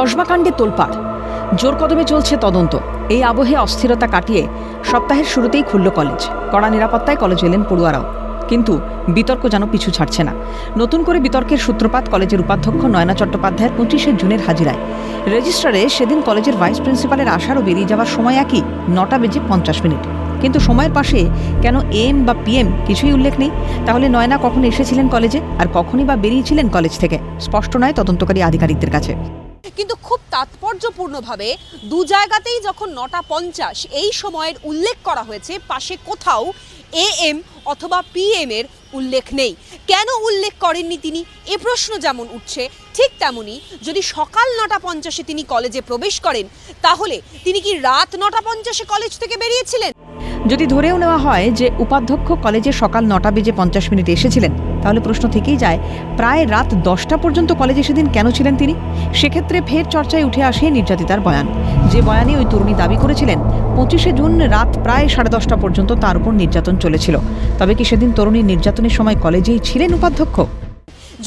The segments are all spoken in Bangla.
কসবা কাণ্ডে তোলপাড়, জোর কদমে চলছে তদন্ত। এই আবহে অস্থিরতা কাটিয়ে সপ্তাহের শুরুতেই খুলল কলেজ। কড়া নিরাপত্তায় কলেজে এলেন পড়ুয়ারাও, কিন্তু বিতর্ক যেন পিছু ছাড়ছে না। নতুন করে বিতর্কের সূত্রপাত কলেজের উপাধ্যক্ষ নয়না চট্টোপাধ্যায়ের 25শে জুনের হাজিরায়। রেজিস্ট্রারে সেদিন কলেজের ভাইস প্রিন্সিপালের আসার ও বেরিয়ে যাওয়ার সময় একই, 9:50। কিন্তু সময়ের পাশে কেন এম বা পিএম কিছুই উল্লেখ নেই। তাহলে নয়না কখন এসেছিলেন কলেজে, আর কখনই বা বেরিয়েছিলেন কলেজ থেকে, স্পষ্ট নয় তদন্তকারী আধিকারিকদের কাছে। কিন্তু খুব তাৎপর্যপূর্ণভাবে দু জায়গাতেই যখন 9:50 এই সময়ের উল্লেখ করা হয়েছে, পাশে কোথাও এএম অথবা পিএম এর উল্লেখ নেই। কেন উল্লেখ করেননি তিনি, এ প্রশ্ন যেমন উঠছে, ঠিক তেমনি যদি সকাল 9:50 তিনি কলেজে প্রবেশ করেন, তাহলে তিনি কি রাত 9:50 কলেজ থেকে বেরিয়েছিলেন? যদি ধরেও নেওয়া হয় যে উপাধ্যক্ষ কলেজে সকাল 9:50 এসেছিলেন, তাহলে প্রশ্ন থেকেই যায় প্রায় রাত 10টা পর্যন্ত কলেজে সেদিন কেন ছিলেন তিনি। সেক্ষেত্রে ফের চর্চায় উঠে আসে নির্যাতিতার বয়ান। যে বয়ানে ওই তরুণী দাবি করেছিলেন 25শে জুন রাত প্রায় 10:30 পর্যন্ত তার উপর নির্যাতন চলেছিল। তবে কি সেদিন তরুণীর নির্যাতনের সময় কলেজেই ছিলেন উপাধ্যক্ষ?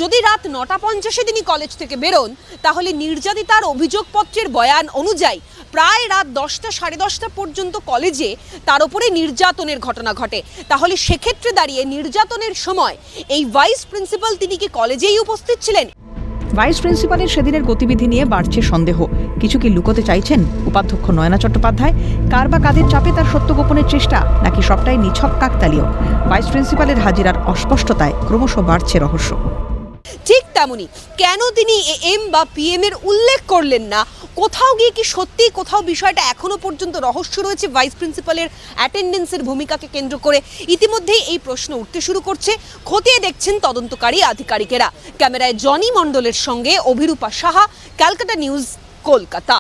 যদি রাত 9:50 তিনি কলেজ থেকে বেরোন, তাহলে নির্যাতিতার অভিযোগপত্রের বয়ান অনুযায়ী প্রায় রাত 10টা 10:30 পর্যন্ত কলেজে তার উপরে নির্যাতনের ঘটনা ঘটে। তাহলে সেক্ষেত্রে দাঁড়িয়ে নির্যাতনের সময় এই ভাইস প্রিন্সিপাল তিনি কি কলেজেই উপস্থিত ছিলেন? ভাইস প্রিন্সিপালের সেদিনের গতিবিধি নিয়ে বাড়ছে সন্দেহ। কিছু কি লুকোতে চাইছেন উপাধ্যক্ষ নয়না চট্টোপাধ্যায়? কার বা কাদের চাপে তার সত্য গোপনের চেষ্টা, নাকি সবটাই নিছক কাকতালীয়? ভাইস প্রিন্সিপালের হাজিরার অস্পষ্টতায় ক্রমশ বাড়ছে রহস্য। ঠিক তেমনি কেন তিনি এম বা পিএম এর উল্লেখ করলেন না? কোথাও গিয়ে কি সত্যি কোথাও বিষয়টা এখনো পর্যন্ত রহস্য রয়েছে ভাইস প্রিন্সিপালের অ্যাটেন্ডেন্সের ভূমিকাকে কেন্দ্র করে? ইতিমধ্যেই এই প্রশ্ন উঠতে শুরু করছে। খতিয়ে দেখছেন তদন্তকারী আধিকারিকেরা। ক্যামেরায় জনি মণ্ডলের সঙ্গে অভিরূপা সাহা, ক্যালকাটা নিউজ, কলকাতা।